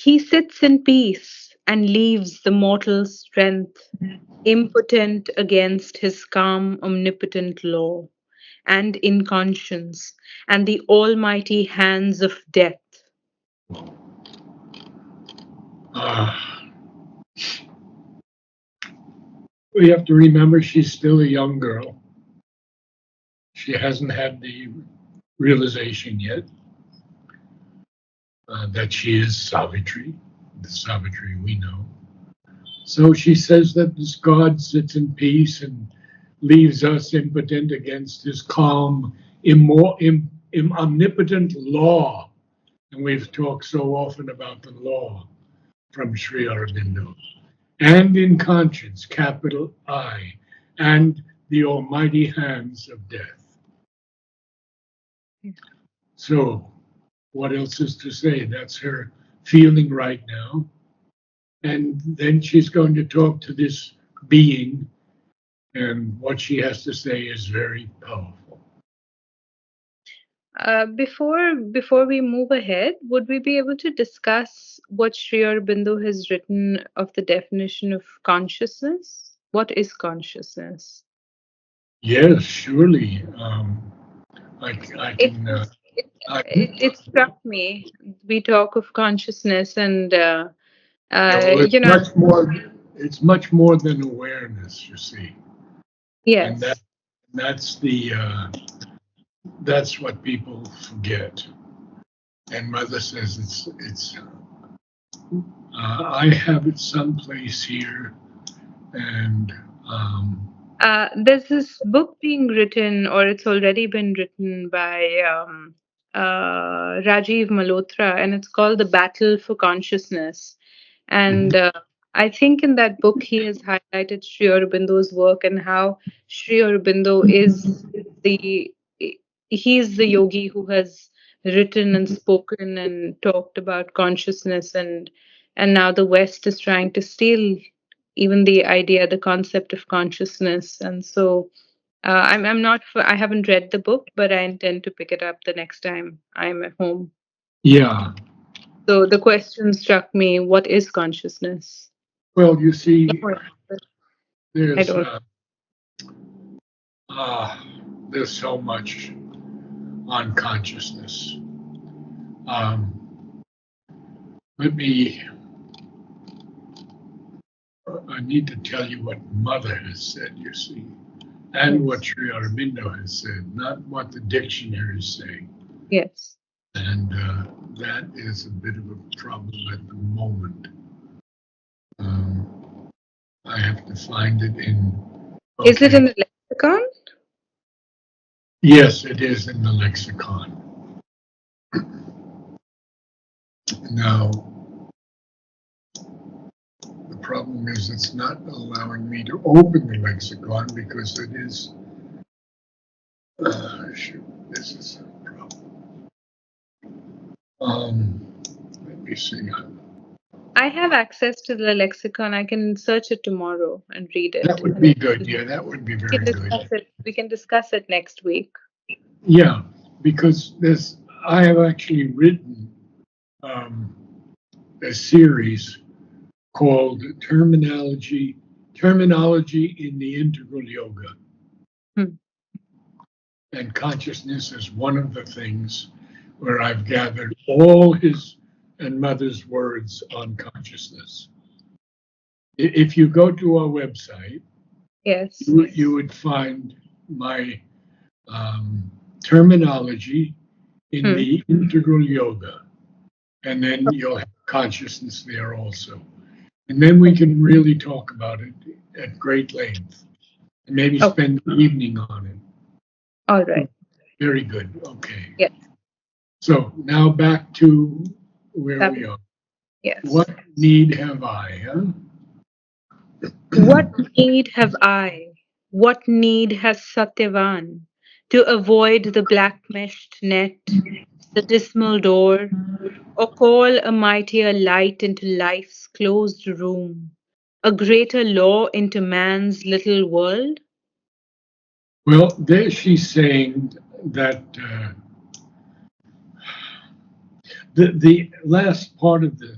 He sits in peace and leaves the mortal strength, impotent against his calm, omnipotent law, and in conscience, and the almighty hands of death. Ah, we have to remember she's still a young girl. She hasn't had the realization yet that she is Savitri, the Savitri we know. So she says that this God sits in peace and leaves us impotent against his calm, omnipotent law. And we've talked so often about the law from Sri Aurobindo. And in conscience, capital I, and the almighty hands of death. So, what else is to say? That's her feeling right now. And then she's going to talk to this being, and what she has to say is very powerful. Before we move ahead, would we be able to discuss what Sri Aurobindo has written of the definition of consciousness? What is consciousness? Yes, surely. I It, can. it I, it struck me. We talk of consciousness, and yeah, well, you know, It's much more than awareness, you see, and yes. that's the that's what people forget. And Mother says it's. I have it someplace here, and There's this book being written, or it's already been written by Rajiv Malhotra, and it's called The Battle for Consciousness. And mhm, I think in that book, he has highlighted Sri Aurobindo's work and how Sri Aurobindo is the he's the yogi who has written and spoken and talked about consciousness, and now the West is trying to steal even the idea, the concept of consciousness. And so I'm not, I haven't read the book, but I intend to pick it up the next time I'm at home. yeah. So the question struck me, what is consciousness? Well, you see, No, I there's don't. uh, uh, there's so much on consciousness. Um, let me. I need to tell you what Mother has said. You see, and what Yes. Sri Aurobindo has said, not what the dictionaries say. Yes. And that is a bit of a problem at the moment. Um, I have to find it in. Is it Okay. in the lexicon? Yes, it is in the lexicon. Now, the problem is it's not allowing me to open the lexicon because it is. Shoot, this is a problem. Let me see. I have access to the lexicon. I can search it tomorrow and read That it. would And be good. Yeah, that would be we very can good. discuss it. We can discuss it next week. Yeah, because this I have actually written um, a series called Terminology in the Integral Yoga. Hmm. And consciousness is one of the things where I've gathered all his and Mother's words on consciousness. If you go to our website, Yes. you would find my um, terminology in Hmm. the integral yoga, and then you'll have consciousness there also. And then we can really talk about it at great length and maybe Okay. spend the evening on it. All right. Very good. Okay. Yes. So now back to where That, we are. yes. What need have I? Huh? What need have I? What need has Satyavan to avoid the black meshed net, the dismal door, or call a mightier light into life's closed room, a greater law into man's little world? Well, there she's saying that the last part of the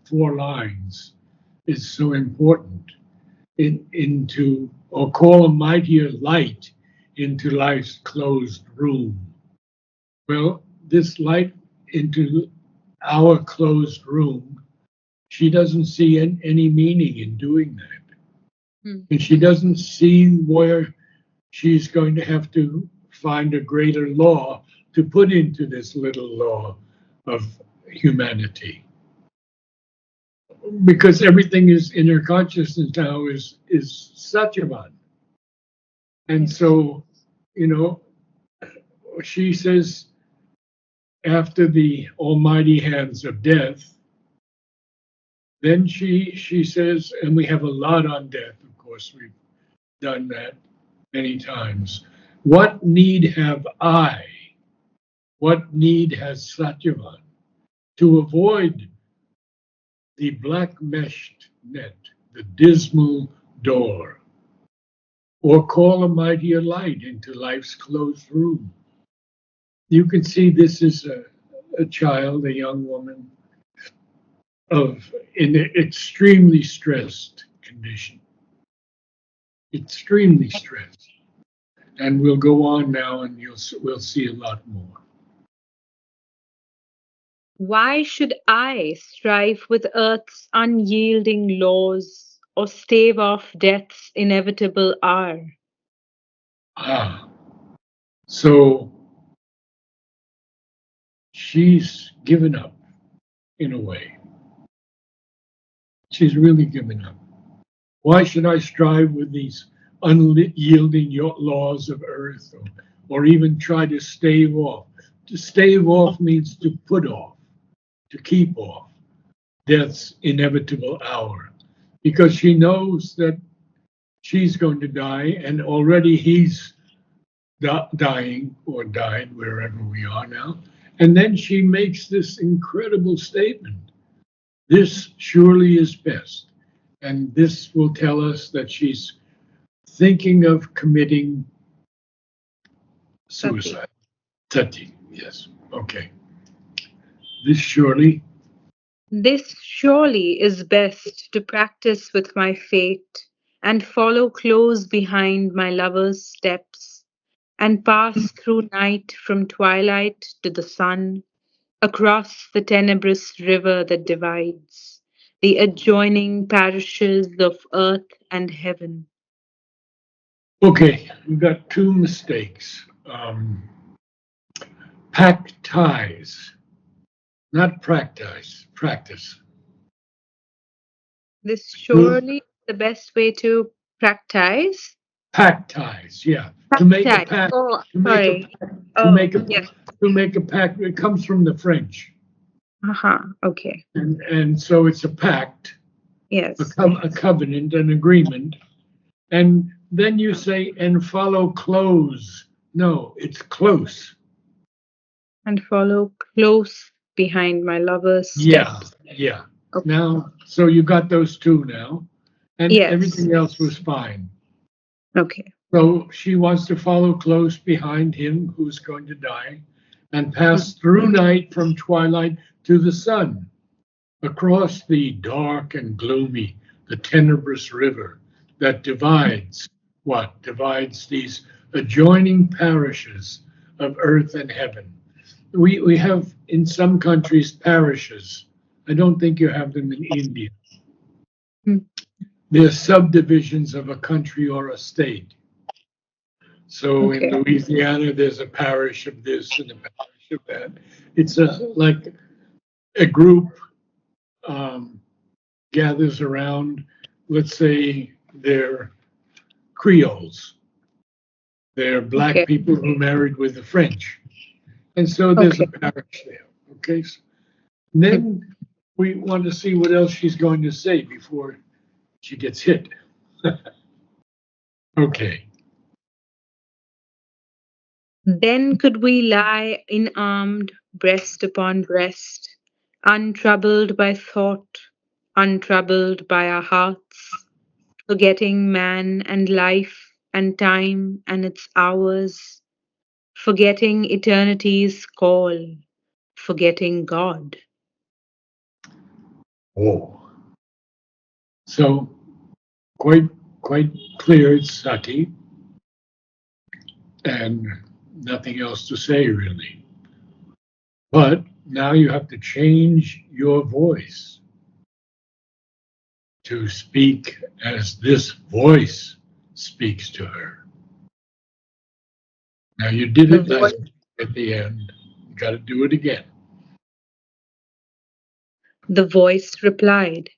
four lines is so important into, or call a mightier light into life's closed room. Well, this light into our closed room, she doesn't see any meaning in doing that. Hmm. And she doesn't see where she's going to have to find a greater law to put into this little law of humanity. Because everything is in her consciousness now is Satyavan. And Yes. so, you know, she says after the almighty hands of death, then she says, and we have a lot on death, of course, we've done that many times. What need have I? What need has Satyavan to avoid the black meshed net, the dismal door, or call a mightier light into life's closed room? You can see this is a child, a young woman of in an extremely stressed condition, extremely stressed. And we'll go on now, and we'll see a lot more. Why should I strive with earth's unyielding laws or stave off death's inevitable hour? Ah, so she's given up in a way. She's really given up. Why should I strive with these unyielding laws of earth, or even try to stave off? To stave off means to put off, to keep off death's inevitable hour, because she knows that she's going to die, and already he's dying or died, wherever we are now. And then she makes this incredible statement: this surely is best. And this will tell us that she's thinking of committing Sati. suicide. Tati, yes. Okay. This surely, This surely is best to practice with my fate and follow close behind my lover's steps and pass through night from twilight to the sun across the tenebrous river that divides the adjoining parishes of earth and heaven. okay, we've got two mistakes. Pack ties, not practice, practice. This Two surely is the best way to practice. pack ties, yeah. To make a Practice. pack, Oh, to make a sorry. pack, to Oh, make a yes. to make a pack. It comes from the French, Uh-huh. Okay. and so it's a pact, Yes. a covenant, an agreement. And then you say, and follow close. No, it's close. And follow close behind my lover's Yeah, steps. yeah. Okay. Now, so you got those two now, and Yes. everything else was fine. Okay. So she wants to follow close behind him who's going to die and Mm. pass through night from twilight to the sun, across the dark and gloomy, the tenebrous river that divides what? Divides these adjoining parishes of earth and heaven. We have in some countries parishes. I don't think you have them in India. Mm. They're subdivisions of a country or a state. So in Okay. Louisiana, there's a parish of this and a parish of that. It's like a group um, gathers around, let's say they're Creoles, they're black Okay. people who married with the French. And so there's a Okay. parish there. Okay. So Mm. then we want to see what else she's going to say before she gets hit. Okay. Then could we lie inarmed, breast upon breast, untroubled by thought, untroubled by our hearts, forgetting man and life and time and its hours, forgetting eternity's call, forgetting God. Oh, so quite quite clear it's Sati, and nothing else to say really. But now you have to change your voice to speak as this voice speaks to her. Now you did The it last voice, at the end. You got to do it again. the voice replied,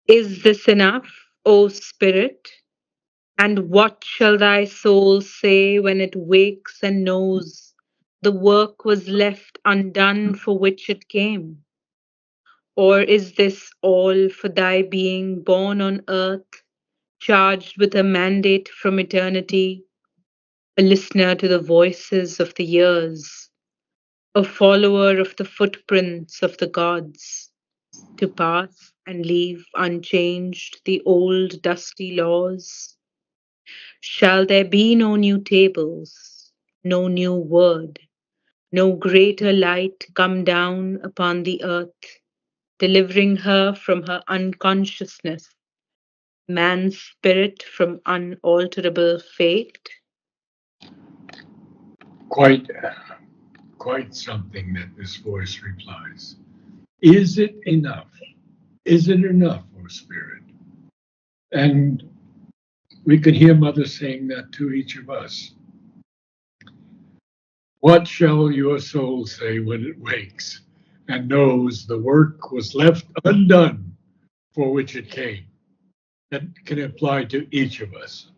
"Is this enough, O spirit? And what shall thy soul say when it wakes and knows the work was left undone for which it came? Or is this all for thy being born on earth, charged with a mandate from eternity, a listener to the voices of the years, a follower of the footprints of the gods, to pass and leave unchanged the old dusty laws? Shall there be no new tables, no new word, no greater light come down upon the earth, delivering her from her unconsciousness, man's spirit from unalterable fate?" Quite quite something that this voice replies. Is it enough? Is it enough, O Spirit? And we could hear Mother saying that to each of us. What shall your soul say when it wakes and knows the work was left undone for which it came? That can apply to each of us.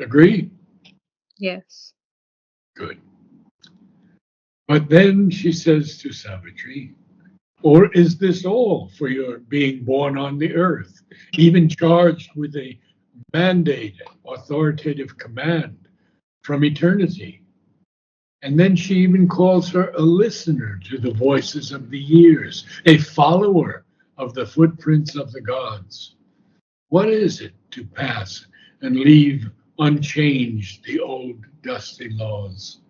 Agree? Yes. Good. But then she says to Savitri, or is this all for your being born on the earth, even charged with a mandate, authoritative command from eternity? And then she even calls her a listener to the voices of the years, a follower of the footprints of the gods. What is it to pass and leave unchanged the old dusty laws?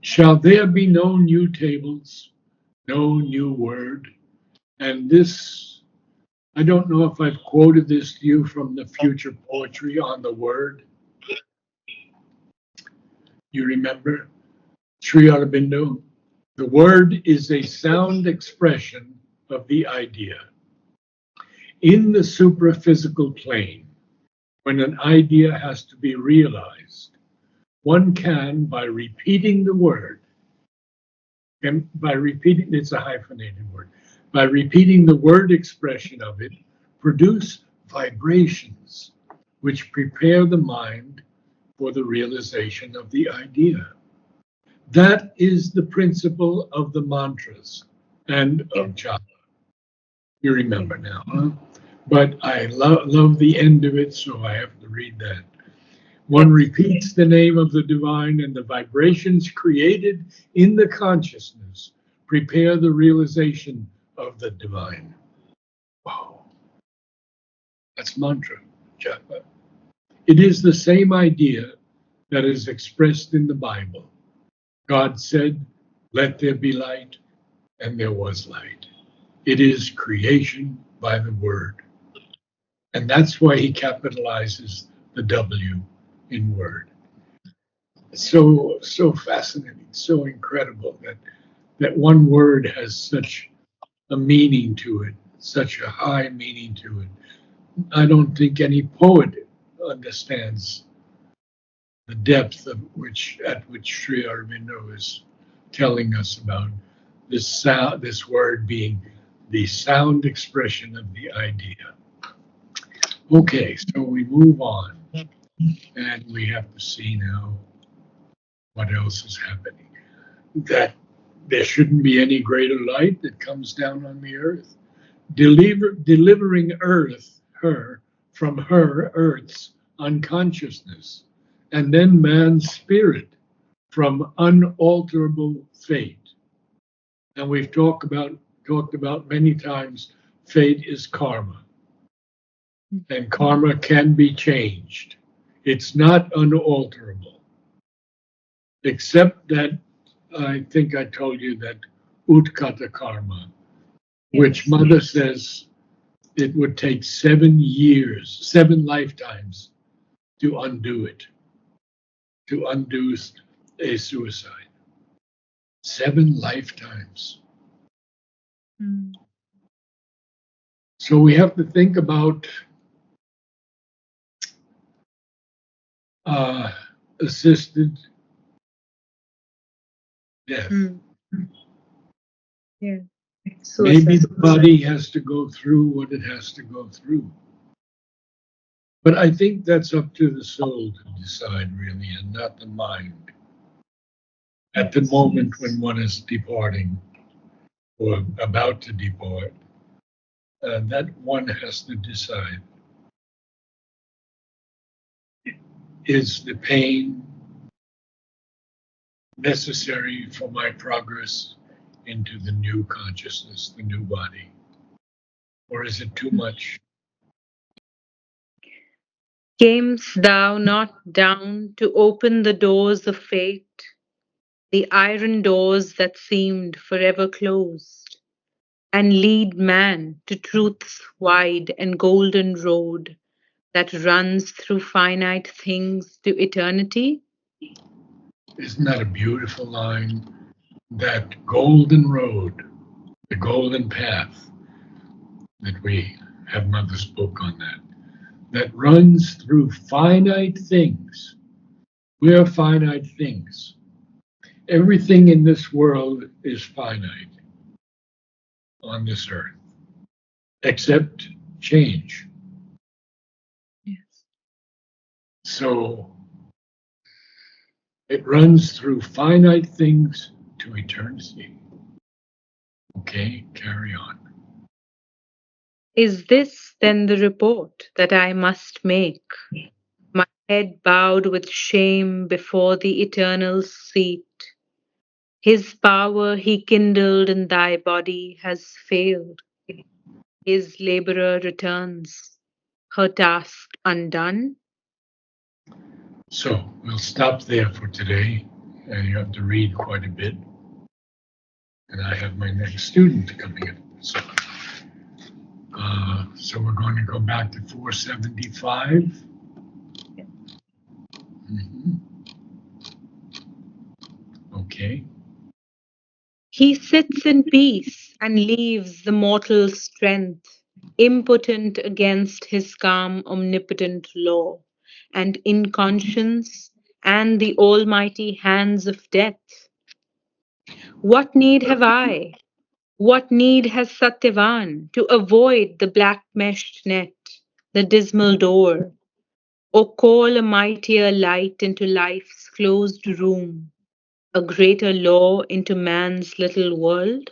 Shall there be no new tables, no new word? And this, I don't know if I've quoted this to you from the future poetry on the word. You remember? Sri Aurobindo? The word is a sound expression of the idea. In the supraphysical plane, when an idea has to be realized, one can, by repeating the word, and by repeating, it's a hyphenated word, by repeating the word expression of it, produce vibrations which prepare the mind for the realization of the idea. That is the principle of the mantras and Yeah. of japa. You remember now, huh? But I love the end of it, so I have to read that. One Yes. repeats the name of the divine, and the vibrations created in the consciousness prepare the realization of the divine. Wow, that's mantra, japa. It is the same idea that is expressed in the Bible. God said, "Let there be light," and there was light. It is creation by the word. And that's why he capitalizes the W in word. So fascinating, so incredible that one word has such a meaning to it, such a high meaning to it. I don't think any poet understands the depth of which at which Sri Aurobindo is telling us about this sound, this word being the sound expression of the idea. Okay, so we move on, and we have to see now what else is happening. That there shouldn't be any greater light that comes down on the earth, delivering earth, her, from her, earth's unconsciousness, and then man's spirit from unalterable fate. And we've talked about many times fate is karma, and karma can be changed. It's not unalterable, except that I think I told you that Utkata karma, which Yes. Mother says it would take 7 years, 7 lifetimes to undo it, to undo a suicide. 7 lifetimes. Mm. So we have to think about uh, assisted death. Mm. Yeah. Maybe Suicide. the body has to go through what it has to go through. But I think that's up to the soul to decide, really, and not the mind. At the Yes. moment when one is departing or about to depart, that one has to decide, is the pain necessary for my progress into the new consciousness, the new body? Or is it too much? Camest thou not down to open the doors of fate, the iron doors that seemed forever closed, and lead man to truth's wide and golden road that runs through finite things to eternity? Isn't that a beautiful line? That golden road, the golden path that we have Mother's book on that runs through finite things. We are finite things. Everything in this world is finite on this earth, except change. Yes. So it runs through finite things to eternity. Okay, carry on. Is this then the report that I must make, my head bowed with shame before the eternal seat? His power he kindled in thy body has failed. His laborer returns, her task undone. So we'll stop there for today, and you have to read quite a bit. And I have my next student coming in. So we're going to go back to 475. Mhm. Okay. He sits in peace and leaves the mortal strength, impotent against his calm, omnipotent law, and in conscience and the almighty hands of death. What need have I? What need has Satyavan to avoid the black meshed net, the dismal door, or call a mightier light into life's closed room, a greater law into man's little world?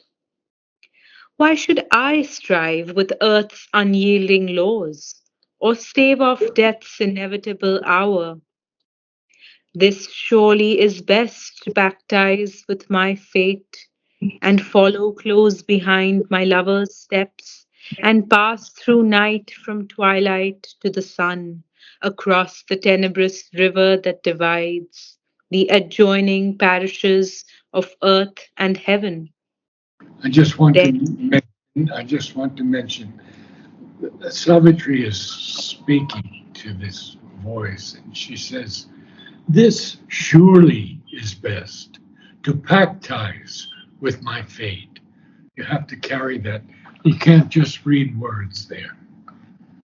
Why should I strive with earth's unyielding laws, or stave off death's inevitable hour? This surely is best to baptize with my fate and follow close behind my lover's steps and pass through night from twilight to the sun across the tenebrous river that divides the adjoining parishes of earth and heaven. I just want to Then, mention, I just want to mention that Savitri is speaking to this voice, and she says, "This surely is best to pack ties with my fate." You have to carry that. You can't just read words there.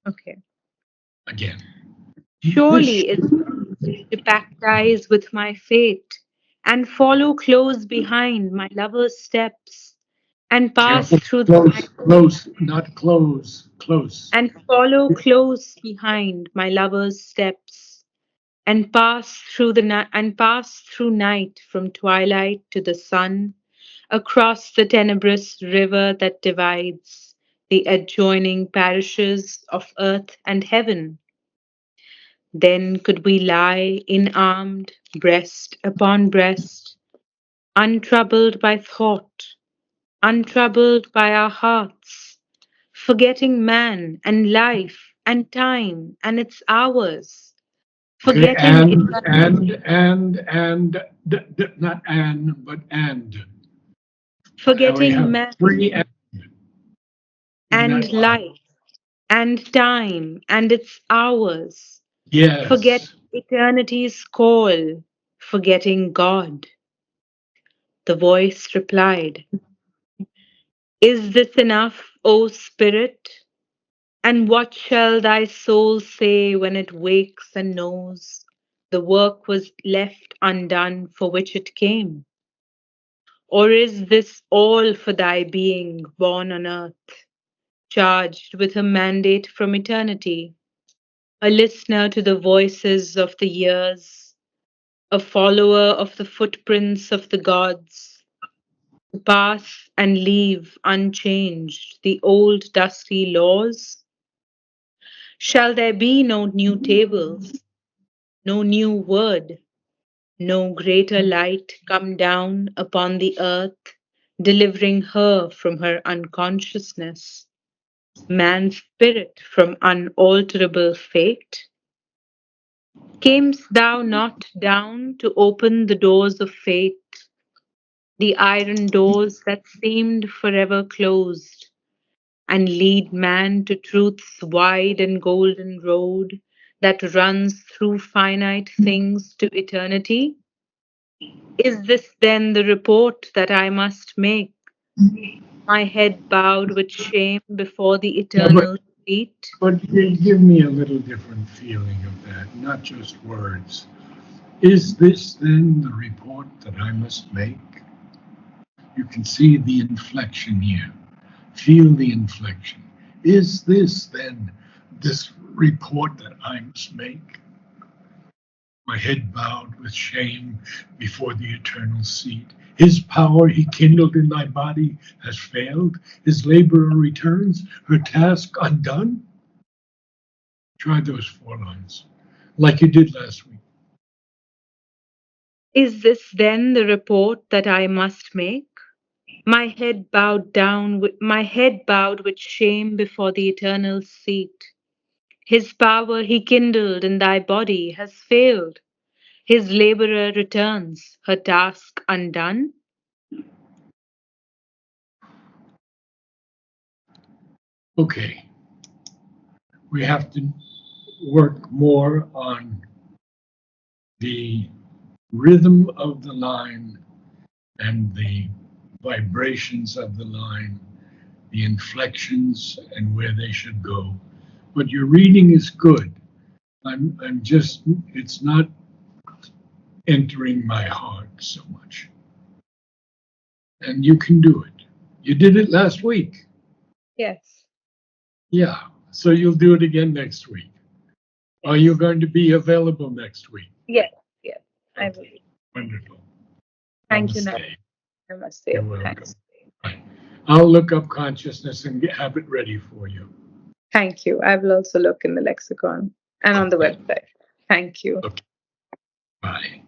okay. Again, this Surely it's to pack ties with my fate and follow close behind my lover's steps and pass careful, through the close, night close, not close, close. and follow close behind my lover's steps and pass through the night and pass through night from twilight to the sun across the tenebrous river that divides the adjoining parishes of earth and heaven. Then could we lie inarmed, breast upon breast, untroubled by thought, untroubled by our hearts, forgetting man and life and time and its hours, Okay, forgetting not and, but and. Now we forgetting have man three M's in and that line. life and time and its hours, forget Yes. eternity's call, forgetting God. The voice replied, is this enough, O spirit? And what shall thy soul say when it wakes and knows the work was left undone for which it came? Or is this all for thy being born on earth, charged with a mandate from eternity, a listener to the voices of the years, a follower of the footprints of the gods, to pass and leave unchanged the old dusty laws? Shall there be no new tables, no new word, no greater light come down upon the earth, delivering her from her unconsciousness, man's spirit from unalterable fate? Camest thou not down to open the doors of fate, the iron doors that seemed forever closed, and lead man to truth's wide and golden road that runs through finite things to eternity? Is this then the report that I must make, my head bowed with shame before the Yeah, eternal seat? but give me a little different feeling of that, not just words. Is this then the report that I must make? You can see the inflection here. Feel the inflection. Is this then this report that I must make? My head bowed with shame before the eternal seat. His power he kindled in thy body has failed. His laborer returns, her task undone. Try those 4 lines, like you did last week. Is this then the report that I must make? My head bowed with shame before the eternal seat. His power he kindled in thy body has failed. His laborer returns, her task undone. Okay, we have to work more on the rhythm of the line and the vibrations of the line, the inflections and where they should go. But your reading is good. I'm just, it's not entering my heart so much. And you can do it. You did it last week. Yes, Yeah. So you'll do it again next week. Are you yes, going to be available next week? yes, yes, I will. Okay. Wonderful. Thank you, Narad. Namaste. Namaste. You're welcome. Thanks. Right. I'll look up consciousness and have it ready for you. Thank you. I will also look in the lexicon and on the Okay. website. Thank you. Okay. Bye.